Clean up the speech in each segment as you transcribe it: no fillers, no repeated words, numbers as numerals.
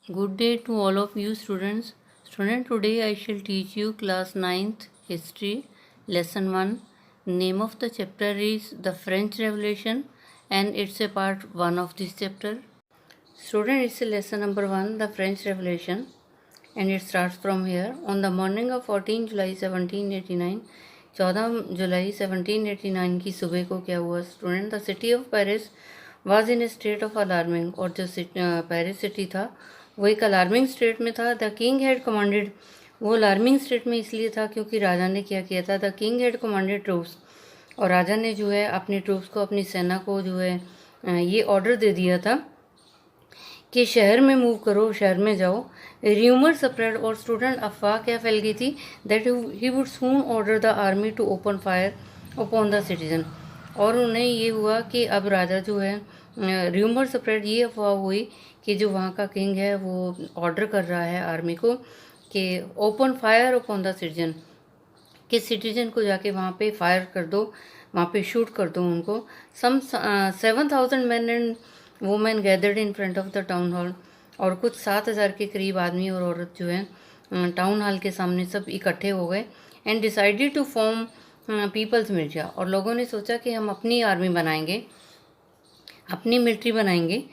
Good day to all of you students. Today I shall teach you class 9th history lesson 1. Name of the chapter is the French Revolution and it's a part 1 of this chapter. Student, it's a lesson number 1, the French Revolution, and it starts from here. On the morning of 14 July 1789, 14 जुलाई 1789 की सुबह को क्या हुआ student? The city of Paris was in state of alarming, और जो Paris city था वो एक अलार्मिंग स्टेट में था. द किंग हैड कमांडेड, वो अलार्मिंग स्टेट में इसलिए था क्योंकि राजा ने क्या किया था. The king had commanded troops, और राजा ने जो है अपनी ट्रूप्स को, अपनी सेना को जो है ये ऑर्डर दे दिया था कि शहर में मूव करो, शहर में जाओ. र्यूमर स्प्रेड, और स्टूडेंट अफवाह क्या फैल गई थी, that he would soon order the army to open fire upon the citizen. और उन्हें ये हुआ कि अब राजा जो है, र्यूमर स्प्रेड, ये अफवाह हुई कि जो वहाँ का किंग है वो ऑर्डर कर रहा है आर्मी को कि open fire upon the citizen, कि सिटीजन को जाके वहाँ पे फायर कर दो, वहाँ पे शूट कर दो उनको. सम 7,000 man and women gathered in front of the town hall, और कुछ 7,000 के करीब आदमी और औरत जो है टाउन हॉल के सामने सब इकट्ठे हो गए. And decided to form people's militia, और लोगों ने सोचा कि हम अपनी आर्मी बनाएंगे, अपनी मिलिट्री बनाएंगे.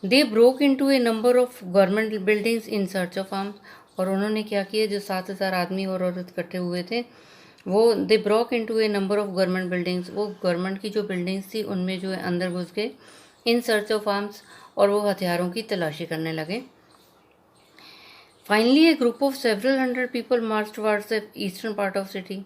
They broke into A number of government buildings in search of arms, और उन्होंने क्या किया, जो 7,000 आदमी और औरत इकट्ठे हुए थे वो they broke into A number of government buildings, वो गवर्नमेंट की जो बिल्डिंग्स थी उनमें जो है अंदर घुस गए इन सर्च ऑफ आर्म्स, और वो हथियारों की तलाशी करने लगे. Finally A group of several hundred people March towards the eastern part of city,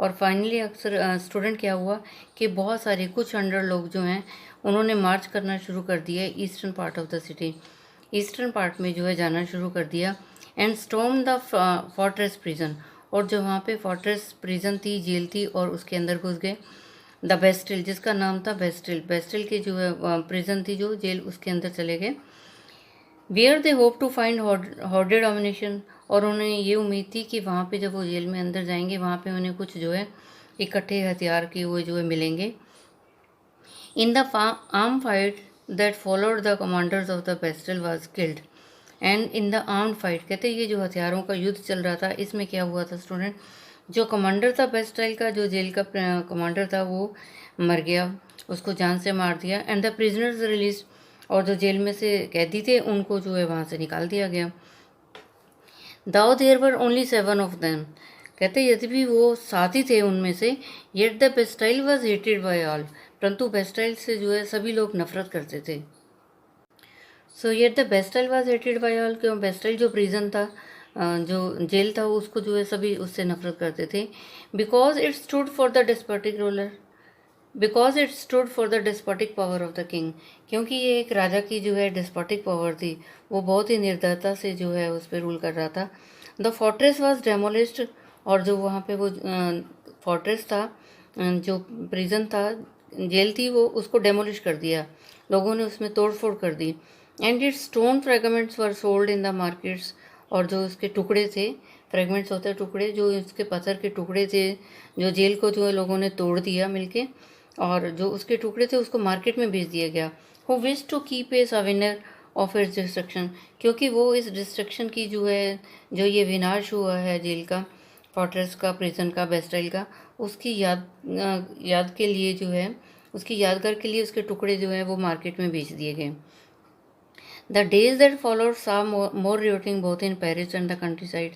और फाइनली अक्सर स्टूडेंट क्या हुआ कि बहुत सारे, कुछ 100 लोग जो हैं उन्होंने मार्च करना शुरू कर दिया eastern part of the city, eastern part में जो है जाना शुरू कर दिया. And storm the fortress prison, और जो वहाँ पे फोर्ट्रेस प्रिजन थी, जेल थी, और उसके अंदर घुस गए. द बेस्टिल, जिसका नाम था बेस्टिल, बेस्टिल की जो है प्रिजन थी, जो जेल, उसके अंदर चले गए. Where they hope to find hoarded ammunition, और उन्हें ये उम्मीद थी कि वहाँ पे जब वो जेल में अंदर जाएंगे वहाँ पे उन्हें कुछ जो है इकट्ठे हथियार के वो जो है मिलेंगे. In the arm fight that followed the commanders of the Bastille was killed. And in the arm fight, कहते ये जो हथियारों का युद्ध चल रहा था इसमें क्या हुआ था स्टूडेंट, जो कमांडर था बेस्टाइल का, जो जेल का कमांडर था वो मर गया, उसको जान से मार दिया. एंड द प्रिजनर्स रिलीज, और जो जेल में से कैदी थे उनको जो है वहाँ से निकाल दिया गया. Though there were only 7 of them, कहते यदि भी वो 7 ही थे उनमें से, yet the Bastille was hated by all, परंतु बेस्टाइल से जो है सभी लोग नफरत करते थे. So yet the Bastille was hated by all, क्यों बेस्टाइल जो प्रिजन था, जो जेल था, उसको जो है सभी उससे नफरत करते थे. Because it stood for the despotic ruler, because it stood for the despotic power of the king, क्योंकि ये एक राजा की जो है डेस्पोटिक पावर थी, वो बहुत ही निर्दयता से जो है उस पर रूल कर रहा था. द फोर्ट्रेस वॉज डेमोलिस्ड, और जो वहाँ पे वो फोर्ट्रेस था, जो प्रिजन था, जेल थी, वो उसको डेमोलिश कर दिया, लोगों ने उसमें तोड़ फोड़ कर दी. And its stone fragments were sold in the markets, और जो उसके टुकड़े थे, फ्रेगमेंट्स होते टुकड़े, जो इसके पत्थर के टुकड़े थे, जो जेल को जो है लोगों ने तोड़ दिया मिलके, और जो उसके टुकड़े थे उसको मार्केट में बेच दिया गया. Who wish to keep a souvenir of its destruction, क्योंकि वो इस डिस्ट्रक्शन की जो है, जो ये विनाश हुआ है जेल का, फोर्ट्रेस का, प्रिजन का, बेस्टाइल का, उसकी याद के लिए जो है, उसकी यादगार के लिए उसके टुकड़े जो है वो मार्केट में बेच दिए गए. The days that followed saw more rioting both in Paris and the countryside.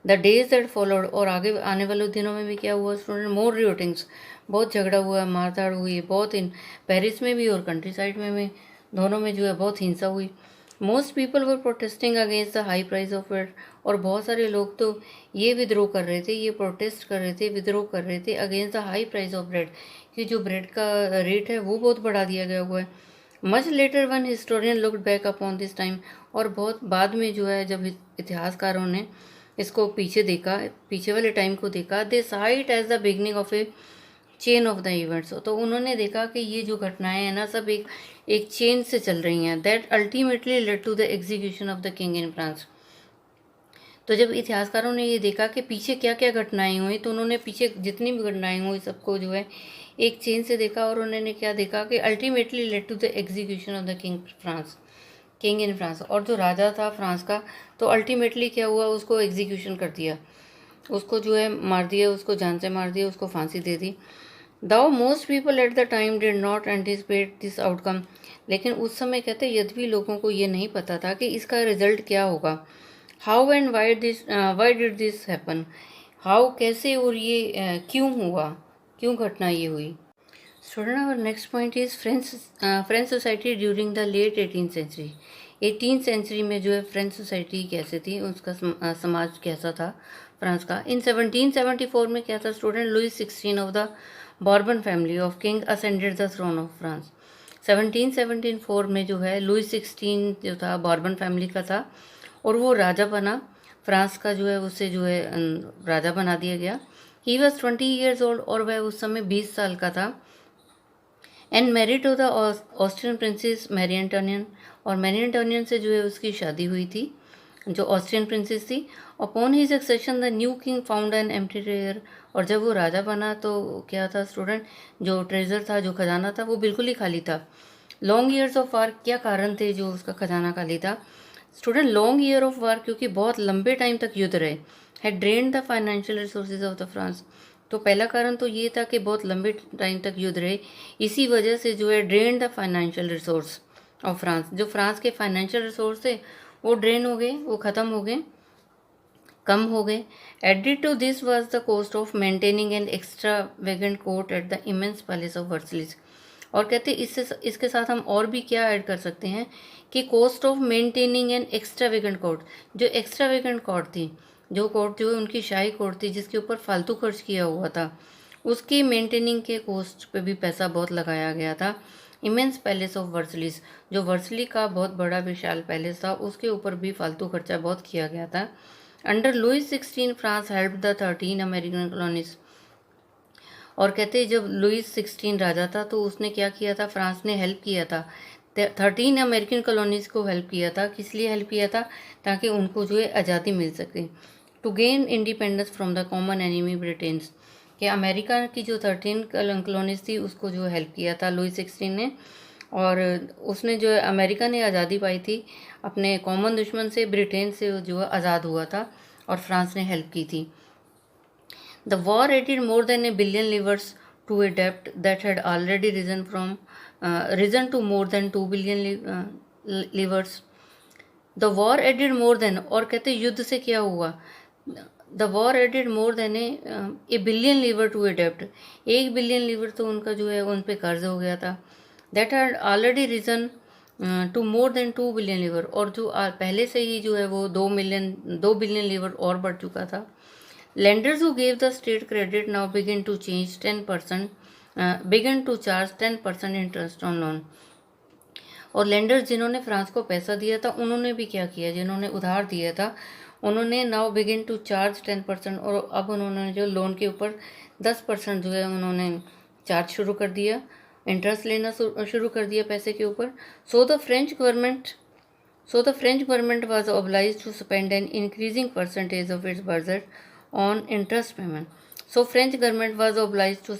The days that followed, और आगे आने वाले दिनों में भी क्या हुआ स्टूडेंट, मोर रियोटिंग्स, बहुत झगड़ा हुआ, मारधाड़ हुई, बहुत इन पेरिस में भी और कंट्री साइड में भी, दोनों में जो है बहुत हिंसा हुई. Most people were protesting against the high price of bread, और बहुत सारे लोग तो ये विद्रोह कर रहे थे, ये प्रोटेस्ट कर रहे थे, विद्रोह कर रहे थे against the high price of bread, कि जो ब्रेड का रेट है वो बहुत बढ़ा दिया गया हुआ है. Much later one historian looked back upon this time, और बहुत बाद में जो है जब इतिहासकारों ने इसको पीछे देखा, पीछे वाले टाइम को देखा, they saw it as the beginning of a chain of the events, तो उन्होंने देखा कि ये जो घटनाएं हैं ना सब एक चेन से चल रही हैं. That ultimately led to the execution of the king in France. तो जब इतिहासकारों ने ये देखा कि पीछे क्या क्या घटनाएं हुई, तो उन्होंने पीछे जितनी भी घटनाएं हुई सबको जो है एक चेन से देखा, और उन्होंने क्या देखा कि ultimately led to the execution of the king France. King in France, और जो राजा था फ्रांस का, तो अल्टीमेटली क्या हुआ, उसको एग्जीक्यूशन कर दिया, उसको जो है मार दिया, उसको जान से मार दिया, उसको फांसी दे दी। Though most people at the time did not anticipate this outcome, लेकिन उस समय कहते यद्यपि लोगों को ये नहीं पता था कि इसका रिजल्ट क्या होगा। How and why did this happen, how कैसे और ये क्यों हुआ, क्यों घटना ये हुई। Student our next point is French society during the late 18th century. 18th century में जो है फ्रेंच सोसाइटी कैसे थी, उसका समाज कैसा था फ्रांस का। इन 1774 में क्या था student, Louis 16 of the Bourbon family of king ascended the throne of France. 1774 में जो है लुइस 16 जो था बॉर्बन फैमिली का था, और वो राजा बना फ्रांस का, जो है उसे जो है राजा बना दिया गया। ही वॉज 20 ईयर्स ओल्ड, और वह उस समय 20 साल का था। And married to the Austrian princess Marie Antoinette, और मैरी एंटोनियन से जो है उसकी शादी हुई थी, जो ऑस्ट्रियन प्रिंसेस थी। Upon he succession the new king found an empty treasure, और जब वो राजा बना तो क्या था स्टूडेंट, जो ट्रेजर था, जो खजाना था, वो बिल्कुल ही खाली था। लॉन्ग ईयर्स ऑफ वार, क्या कारण थे जो उसका खजाना खाली था student, long year of war, क्योंकि बहुत लंबे टाइम तक युद्ध रहे, had drained the financial resources of the France. तो पहला कारण तो ये था कि बहुत लंबे टाइम तक युद्ध रहे, इसी वजह से जो है drain the financial resource of France, जो फ्रांस के फाइनेंशियल रिसोर्स थे वो ड्रेन हो गए, वो ख़त्म हो गए, कम हो गए। Added to this was the cost of maintaining an extravagant court at the immense palace of Versailles. और कहते इसके साथ हम और भी क्या ऐड कर सकते हैं कि cost of maintaining an extravagant court, जो एक्स्ट्रा वेगेंट कोर्ट थी, जो कोर्ट जो उनकी शाही कोर्ट थी जिसके ऊपर फालतू खर्च किया हुआ था, उसकी मेंटेनिंग के कॉस्ट पे भी पैसा बहुत लगाया गया था। इमेंस पैलेस ऑफ वर्सलिस, जो वर्सली का बहुत बड़ा विशाल पैलेस था, उसके ऊपर भी फालतू खर्चा बहुत किया गया था। Under Louis 16 France help the 13 American colonies, और कहते जब लुइस 16 राजा था तो उसने क्या किया था, फ्रांस ने हेल्प किया था 13 अमेरिकन कॉलोनीज़ को हेल्प किया था। किस लिए हेल्प किया था, ताकि उनको जो है आज़ादी मिल सके। To gain independence from the common enemy Britains, कि अमेरिका की जो 13 कॉलोनीज थी उसको जो हेल्प किया था लुइस 16 ने, और उसने जो है अमेरिका ने आज़ादी पाई थी अपने कॉमन दुश्मन से, ब्रिटेन से जो है आज़ाद हुआ था, और फ्रांस ने हेल्प की थी। The war added more than $1 billion to a debt that had already risen to more than $2 billion. The war added more than, और कहते युद्ध से क्या हुआ, The war added more than $1 billion to a debt. $1 billion तो उनका जो है उन पे कर्ज हो गया था। That had already risen to more than $2 billion, और जो पहले से ही जो है वो 2 बिलियन लीवर और बढ़ चुका था। Lenders who gave the state credit now begin to charge 10% interest on loan. और लेंडर्स जिन्होंने फ्रांस को पैसा दिया था उन्होंने भी क्या किया, जिन्होंने उधार दिया था उन्होंने नाउ बिगिन टू चार्ज 10%, और अब उन्होंने जो लोन के ऊपर 10% जो है उन्होंने चार्ज शुरू कर दिया, इंटरेस्ट लेना शुरू कर दिया पैसे के ऊपर। So the French government was obliged to spend an increasing percentage of its budget on interest payment. So French government was obliged to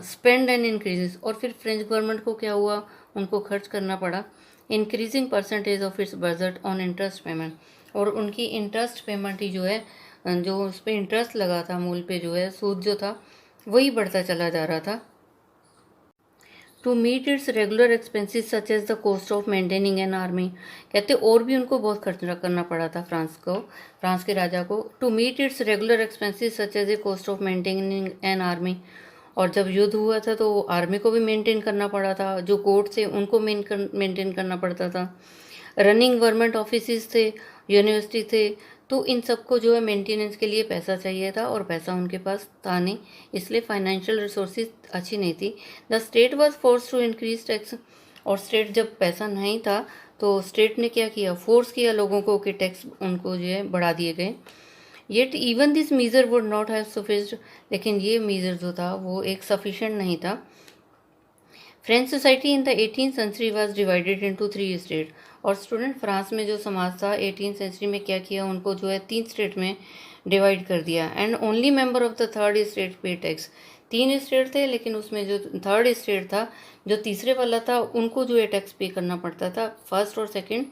spend and increases, और फिर फ्रेंच गवर्नमेंट को क्या हुआ, उनको खर्च करना पड़ा increasing percentage of its budget on interest payment, और उनकी इंटरेस्ट पेमेंट ही जो है, जो उस पर इंटरेस्ट लगा था मूल पे जो है सूद जो था वही बढ़ता चला जा रहा था। To meet its regular expenses such as the cost of maintaining an army, कहते और भी उनको बहुत खर्च करना पड़ा था फ्रांस के राजा को। To meet its regular expenses such as a cost of maintaining an army, और जब युद्ध हुआ था तो आर्मी को भी मेंटेन करना पड़ा था, जो कोर्ट थे उनको मेंटेन करना पड़ता था, रनिंग गवर्नमेंट ऑफिस थे, यूनिवर्सिटी थे, तो इन सबको जो है मेंटेनेंस के लिए पैसा चाहिए था, और पैसा उनके पास था नहीं, इसलिए फाइनेंशियल रिसोर्सेज अच्छी नहीं थी। The state was force to increase tax, और स्टेट जब पैसा नहीं था तो स्टेट ने क्या किया, फोर्स किया लोगों को कि टैक्स उनको जो है बढ़ा दिए गए। Yet even this measure would not have sufficed, लेकिन ये मीज़र जो था वो एक सफिशेंट नहीं था। French society in the 18th century was divided into 3 state, और स्टूडेंट फ्रांस में जो समाज था 18th सेंचुरी में क्या किया, उनको जो है 3 स्टेट में डिवाइड कर दिया। And only member of the 3rd state पे टैक्स, 3 स्टेट थे, लेकिन उसमें जो थर्ड स्टेट था, जो तीसरे वाला था, उनको जो है टैक्स पे करना पड़ता था, फर्स्ट और सेकंड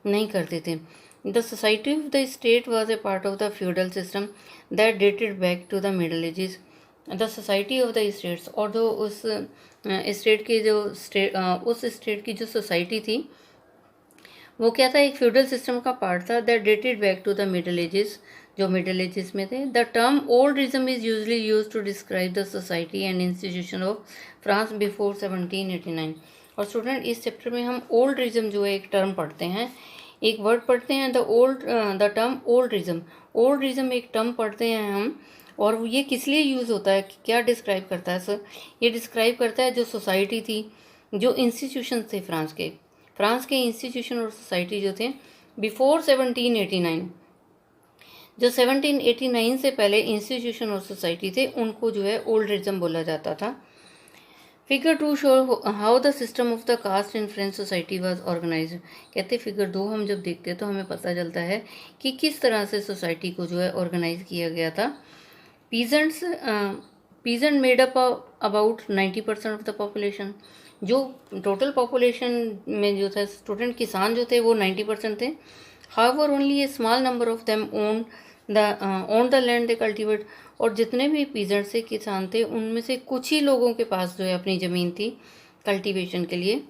नहीं करते थे। The society of the state was a part of the feudal system that dated back to the middle ages. The society of the states, और जो उस स्टेट के जो उस स्टेट की जो सोसाइटी थी वो क्या था, एक फ्यूडल सिस्टम का पार्ट था that dated back to the middle ages, जो मिडल एजेस में थे। The term old regime is usually use to describe the society and institution of France before 1789। और स्टूडेंट, इस चैप्टर में हम ओल्ड्रिज्म जो है एक टर्म पढ़ते हैं, एक वर्ड पढ़ते हैं, द टर्म ओल्ड्रिज्म। ओल्ड्रिज्म एक टर्म पढ़ते हैं हम, और ये किस लिए यूज़ होता है, क्या डिस्क्राइब करता है सर? ये डिस्क्राइब करता है जो सोसाइटी थी, जो इंस्टीट्यूशन थे फ्रांस के इंस्टीट्यूशन और सोसाइटी जो थे बिफोर 1789, जो 1789 से पहले इंस्टीट्यूशन और सोसाइटी थे, उनको जो है ओल्ड्रिज्म बोला जाता था। Figure 2 show how the system of the caste in French society was organised. कहते फिगर 2 हम जब देखते हैं तो हमें पता चलता है कि किस तरह से सोसाइटी को जो है ऑर्गेनाइज किया गया था। Peasant made up about 90% of the population. जो टोटल पॉपुलेशन में जो था स्टूडेंट, किसान जो थे वो 90% थे। However only A small number of them own the land they cultivate. और जितने भी पीजेंट से किसान थे, उनमें से कुछ ही लोगों के पास जो है अपनी ज़मीन थी कल्टीवेशन के लिए।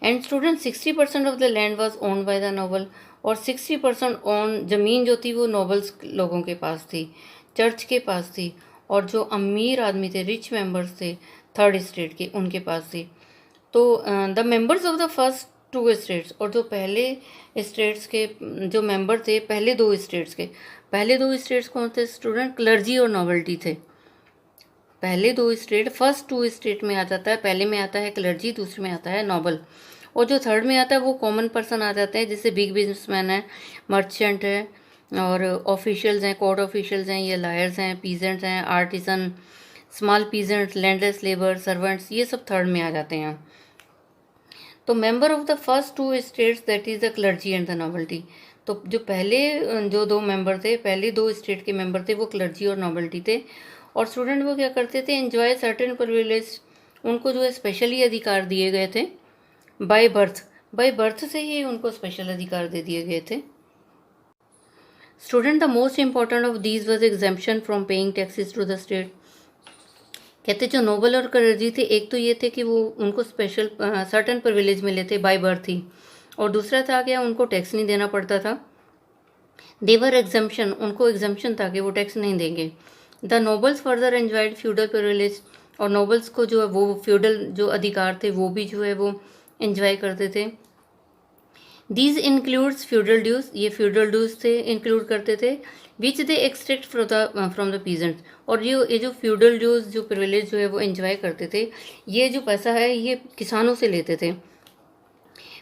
And student 60% of the land was owned by the noble. और 60% ओन ज़मीन जो थी वो नोबल्स लोगों के पास थी, चर्च के पास थी, और जो अमीर आदमी थे, रिच मेंबर्स थे थर्ड स्टेट के, उनके पास थी। तो the members of the first 2 states, और जो पहले स्टेट्स के जो मेंबर थे, पहले 2 स्टेट्स के, पहले 2 स्टेट्स कौन थे स्टूडेंट? क्लर्जी और नॉवेल्टी थे। पहले 2 स्टेट, फर्स्ट 2 स्टेट में आ जाता है, पहले में आता है क्लर्जी, दूसरे में आता है नॉबल, और जो थर्ड में आता है वो कॉमन पर्सन आ जाते हैं, जैसे बिग बिजनेसमैन है, मर्चेंट है, और ऑफिशियल्स हैं, कोर्ट ऑफिशियल्स हैं, ये लायर्स हैं, पीजेंट्स हैं, artisan, small peasants, landless labour, servants, ये सब थर्ड में आ जाते हैं। तो member of the first 2 states that is the clergy and the novelty. तो जो पहले जो 2 मेंबर थे, पहले 2 स्टेट के मेंबर थे, वो क्लर्जी और नॉवेल्टी थे। और स्टूडेंट वो क्या करते थे? एंजॉय सर्टेन प्रिविलेज, उनको जो है स्पेशली अधिकार दिए गए थे बाय बर्थ से ही उनको स्पेशल अधिकार दे दिए गए थे। Student, the most important of these was exemption from paying taxes to the state. कहते जो नोबल और क्लर्जी थे, एक तो ये थे कि वो उनको स्पेशल सर्टन प्रिविलेज मिले थे बाय बर्थ ही, और दूसरा था क्या, उनको टैक्स नहीं देना पड़ता था। देवर एग्जम्पशन, उनको एग्जम्पशन था कि वो टैक्स नहीं देंगे। The nobles further enjoyed feudal privilege, और नोबल्स को जो है वो फ्यूडल जो अधिकार थे वो भी जो है वो एंजॉय करते थे। दीज इंक्लूड्स फ्यूडल ड्यूज, ये फ्यूडल ड्यूज थे इंक्लूड करते थे, which they extract from the peasants. और ये जो फ्यूडल ड्यूज जो प्रिविलेज जो है वो एंजॉय करते थे, ये जो पैसा है ये किसानों से लेते थे।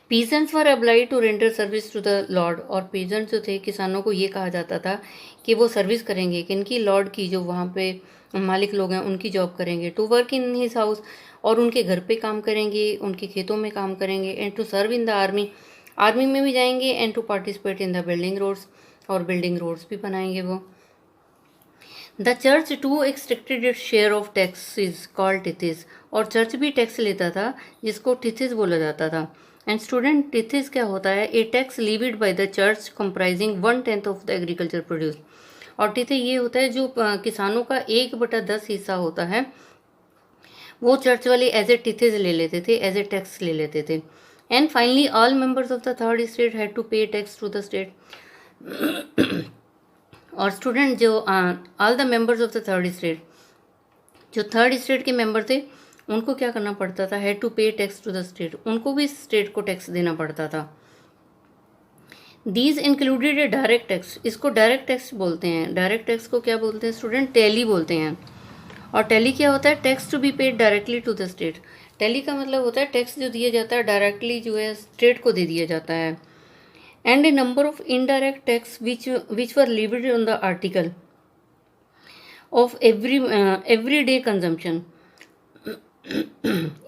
Peasants were obliged to render service to the lord, और पीजेंट्स जो थे, किसानों को ये कहा जाता था कि वो सर्विस करेंगे किनकी? लॉर्ड की, जो वहाँ पे मालिक लोग हैं उनकी जॉब करेंगे। To work in his house, और उनके घर पे काम करेंगे, उनके खेतों में काम करेंगे। And to serve in the army, army में भी जाएंगे। And to participate in the building roads, और बिल्डिंग रोड्स भी बनाएंगे वो। The church to extracted its share of taxes called tithes, और चर्च भी टैक्स लेता था जिसको टिथिस बोला जाता था। एंड स्टूडेंट, टिथिस क्या होता है? A tax levied by the church comprising 1/10 of the agriculture produce. और टिथे ये होता है जो किसानों का 1/10 हिस्सा होता है, वो चर्च वाले एज ए टिथिस ले लेते थे, एज ए टैक्स ले लेते थे। And finally all members of the third state had to pay tax to the state. और स्टूडेंट, जो all the members of the third state, जो थर्ड स्टेट के मेंबर थे, उनको क्या करना पड़ता था? Had to pay tax to the state, उनको भी स्टेट को टैक्स देना पड़ता था। These included a direct tax, इसको डायरेक्ट टैक्स बोलते हैं। डायरेक्ट टैक्स को क्या बोलते हैं स्टूडेंट? टैली बोलते हैं। और टैली क्या होता है? Tax to be paid directly to the state. Taille का मतलब होता है टैक्स जो दिया जाता है डायरेक्टली जो है स्टेट को दे दिया जाता है। And A number of indirect tax which were limited on the article of everyday consumption.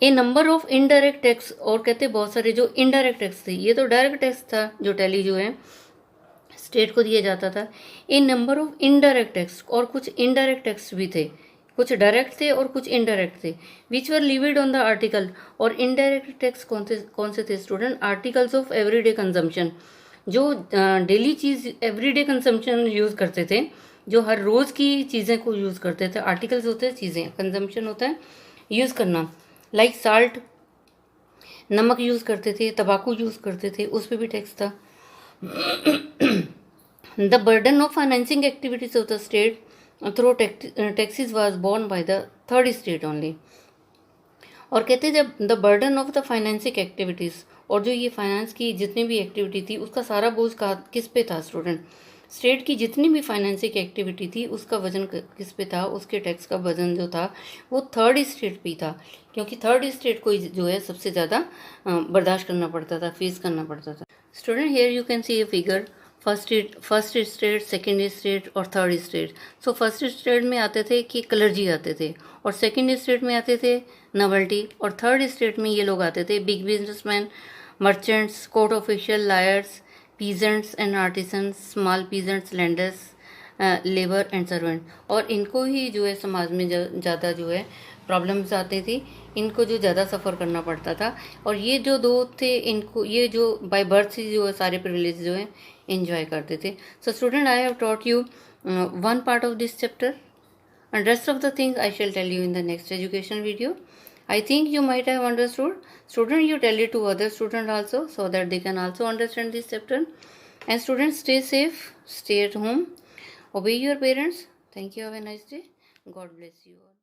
A number of indirect tax, और कहते बहुत सारे जो इनडायरेक्ट टैक्स थे, ये तो डायरेक्ट टैक्स था जो टैली जो है स्टेट को दिया जाता था। ए नंबर ऑफ इनडायरेक्ट टैक्स, और कुछ इनडायरेक्ट टैक्स भी थे, कुछ डायरेक्ट थे और कुछ इनडायरेक्ट थे, विच वर लिविड ऑन द आर्टिकल। और इनडायरेक्ट टैक्स कौन से थे student? Articles of everyday consumption, जो डेली चीज़ एवरीडे कंजम्पशन यूज़ करते थे, जो हर रोज़ की चीज़ें को यूज़ करते थे। आर्टिकल्स होते हैं चीज़ें, कंजम्पशन होता है यूज़ करना। लाइक साल्ट, नमक यूज़ करते थे, तंबाकू यूज़ करते थे, उस पर भी टैक्स था। The burden of financing activities of the state through taxes was borne by the third state only. और कहते हैं जब the burden of the financing activities, और जो ये फाइनेंस की जितनी भी एक्टिविटी थी उसका सारा बोझ किस पे था स्टूडेंट? स्टेट की जितनी भी फाइनेंसिंग एक्टिविटी थी उसका वजन किस पे था? उसके टैक्स का वजन जो था वो थर्ड स्टेट पे था, क्योंकि थर्ड स्टेट को जो है सबसे ज़्यादा बर्दाश्त करना पड़ता था, फेस करना पड़ता था। Student here you can see a figure, first state, second state और third state. So first state में आते थे कि कलरजी आते थे, और सेकेंड स्टेट में आते थे नवल्टी, और थर्ड स्टेट में ये लोग आते थे big businessman, merchants, court official, lawyers, peasants and artisans, small peasants, landers, labour and servant. और इनको ही जो है समाज में ज़्यादा जो है प्रॉब्लम्स आती थी, इनको जो ज़्यादा सफ़र करना पड़ता था। और ये जो दो थे, इनको ये जो बाय बर्थ ही जो है सारे प्रिविलेज जो है enjoy करते थे। So student, I have taught you one part of this chapter, and rest of the things I shall tell you in the next education video. I think you might have understood. Student, you tell it to other student also, so that they can also understand this chapter. And students, stay safe, stay at home, obey your parents. Thank you. Have a nice day. God bless you all.